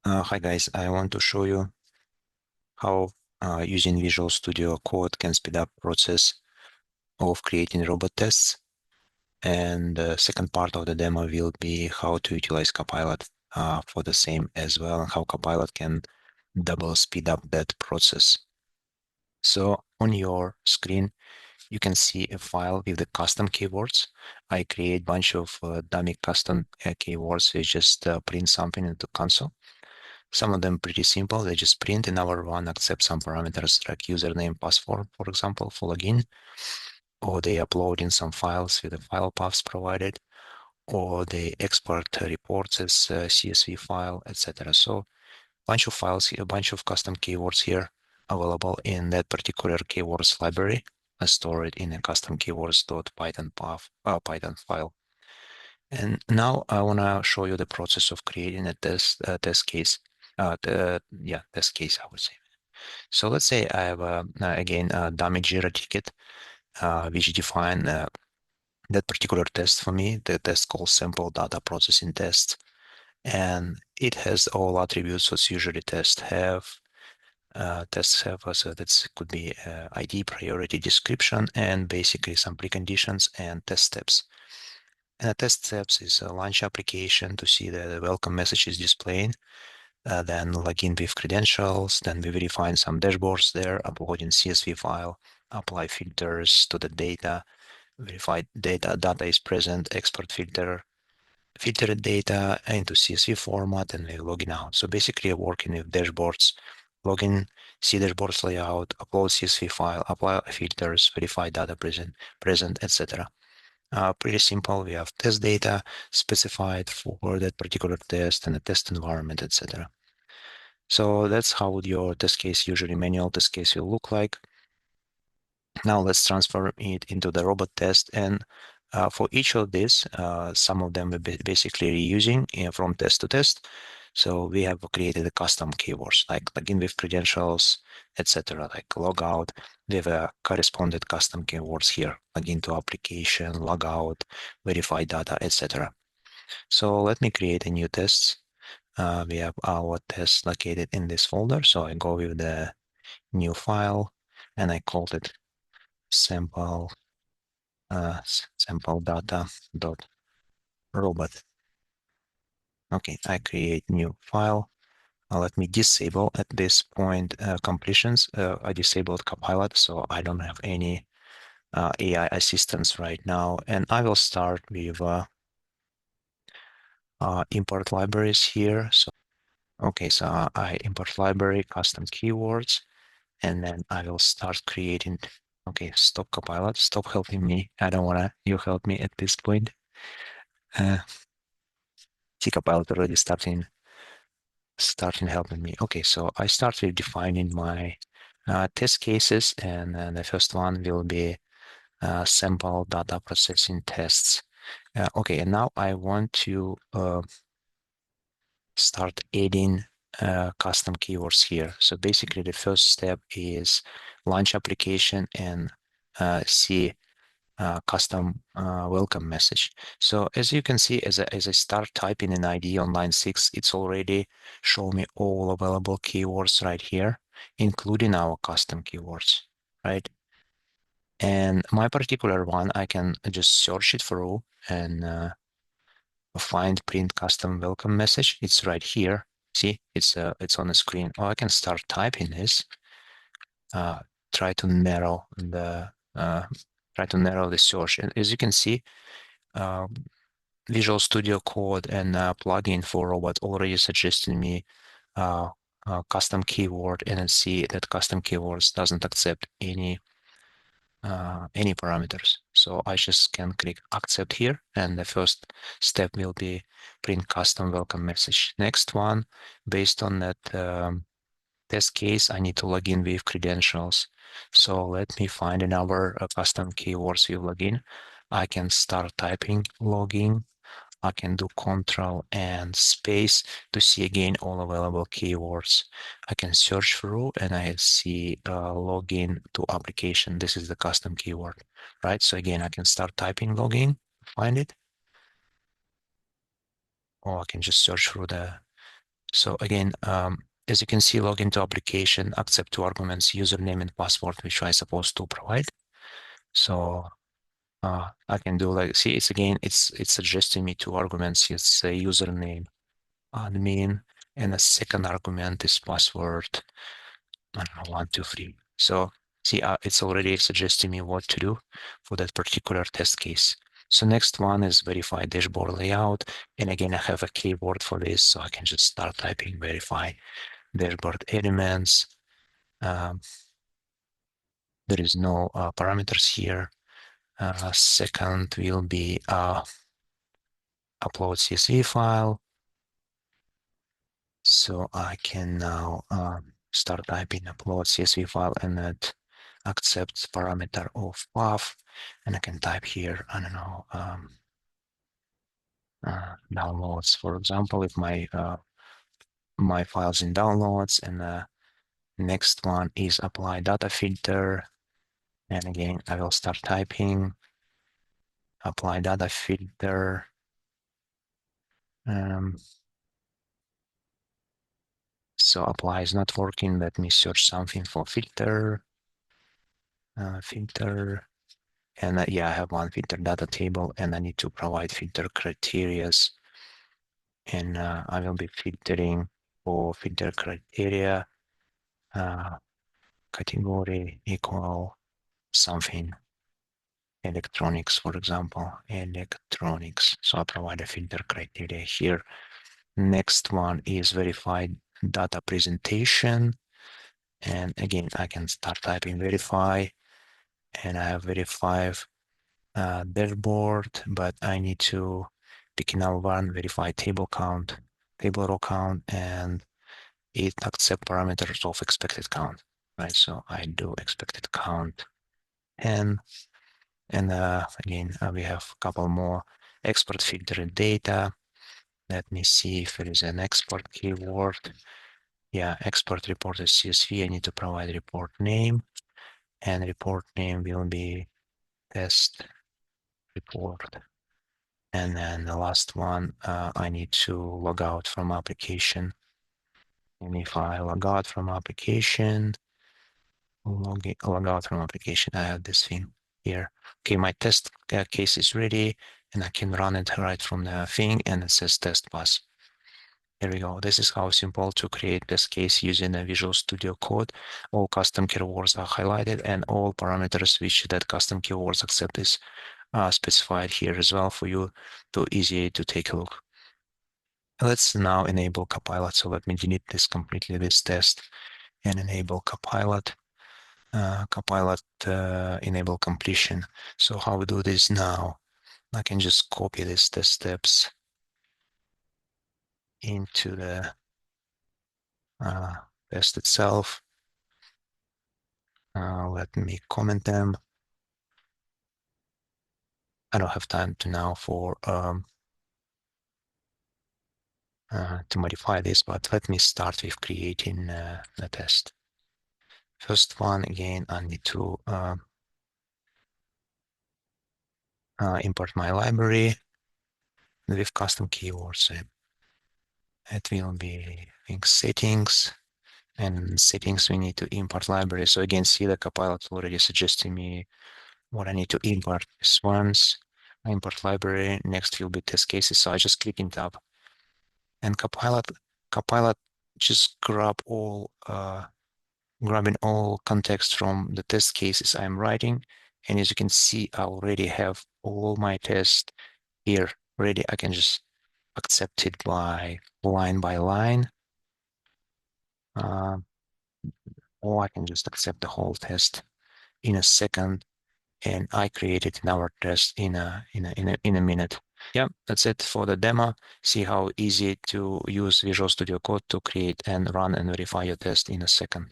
Hi guys, I want to show you how using Visual Studio Code can speed up process of creating robot tests. And the second part of the demo will be how to utilize Copilot for the same as well, and how Copilot can double speed up that process. So on your screen, you can see a file with the custom keywords. I create a bunch of dummy custom keywords. We just print something into console. Some of them pretty simple. They just print in our one, accept some parameters like username, password, for example, for login, or they upload in some files with the file paths provided, or they export reports as a CSV file, etc. So bunch of files here, a bunch of custom keywords here available in that particular keywords library. I store it in a custom keywords.python path, Python file. And now I want to show you the process of creating a test case. Test case, I would say. So let's say I have again a dummy Jira ticket, which define that particular test for me. The test called sample data processing test, and it has all attributes as usually tests have. Tests have, so that could be ID, priority, description, and basically some preconditions and test steps. And the test steps is a launch application to see that the welcome message is displaying. Then login with credentials, then we verify some dashboards there, uploading CSV file, apply filters to the data, verify data is present, export filtered data into CSV format, and we login out. So basically working with dashboards, login, see dashboards layout, upload CSV file, apply filters, verify data present, etc. Pretty simple. We have test data specified for that particular test and a test environment, etc. So that's how your test case, usually manual test case, will look like. Now let's transfer it into the robot test. And for each of these, some of them we're basically reusing from test to test. So we have created a custom keywords like login with credentials, etc. Like logout. We have a corresponded custom keywords here, login to application, logout, verify data, etc. So let me create a new test. We have our test located in this folder. So I go with the new file and I called it sample sample data dot robot. Okay, I create new file. Let me disable at this point completions. I disabled Copilot, so I don't have any AI assistance right now. And I will start with import libraries here. So okay, so I import library, custom keywords, and then I will start creating. Okay, stop Copilot, stop helping me. I don't wanna you help me at this point. Uh, see Copilot already starting helping me. Okay, so I start with defining my test cases, and the first one will be sample data processing tests. Okay, and now I want to start adding custom keywords here. So basically the first step is launch application and see custom welcome message. So as you can see, as I start typing an ID on line 6, it's already show me all available keywords right here, including our custom keywords, right? And my particular one, I can just search it through and find print custom welcome message. It's right here. See, it's on the screen. Or I can start typing this. Try to narrow the search. And as you can see, Visual Studio Code and plugin for robot already suggested me custom keyword, and then see that custom keywords doesn't accept any parameters. So I just can click accept here, and the first step will be print custom welcome message. Next one, based on that test case, I need to log in with credentials. So let me find another custom keywords with login. I can start typing login. I can do Control and space to see again all available keywords. I can search through and I see login to application. This is the custom keyword, right? So again, I can start typing login, find it, or I can just search through the So again, as you can see, log into application, accept 2 arguments, username and password, which I supposed to provide. So I can do like, see, it's suggesting me 2 arguments. It's say username, admin, and a second argument is password. I don't know, 1, 2, 3. So see, it's already suggesting me what to do for that particular test case. So next one is verify dashboard layout. And again, I have a keyword for this, so I can just start typing verify dashboard elements. There is no parameters here. Second will be upload CSV file. So I can now start typing upload CSV file and that accepts parameter of path. And I can type here, I don't know, downloads, for example, if my files in downloads, and the next one is apply data filter. And again, I will start typing apply data filter. So apply is not working. Let me search something for filter. Filter. And yeah, I have one filter data table, and I need to provide filter criterias. And I will be filtering for filter criteria, category equal something, electronics, for example, electronics. So I provide a filter criteria here. Next one is verified data presentation. And again, I can start typing verify, and I have verify dashboard, but I need to pick now one verify table count, table row count, and it accept parameters of expected count, right? So I do expected count 10, and again, we have a couple more export filtered data. Let me see if there is an export keyword. Yeah, export report is CSV. I need to provide report name, and report name will be test report. And then the last one, I need to log out from application. And if I log out from application, log out from application, I have this thing here. Okay, my test case is ready, and I can run it right from the thing, and it says test pass. Here we go. This is how simple to create this case using a Visual Studio Code. All custom keywords are highlighted, and all parameters which that custom keywords accept is specified here as well for you to easy to take a look. Let's now enable copilot. So let me delete this completely, this test, and enable copilot. Copilot enable completion. So how we do this now? I can just copy these test steps into the test itself. Let me comment them. I don't have time to now for to modify this, but let me start with creating the test. First one, again, I need to import my library with custom keywords. It will be, I think, settings, and settings we need to import library. So again, see the Copilot already suggesting me what I need to import. This once I import library, next will be test cases. So I just click in tab, and Copilot just grabbing all context from the test cases I'm writing. And as you can see, I already have all my tests here ready. I can just accept it by line, or I can just accept the whole test in a second, and I created our test in a minute. Yeah, that's it for the demo. See how easy to use Visual Studio Code to create and run and verify your test in a second.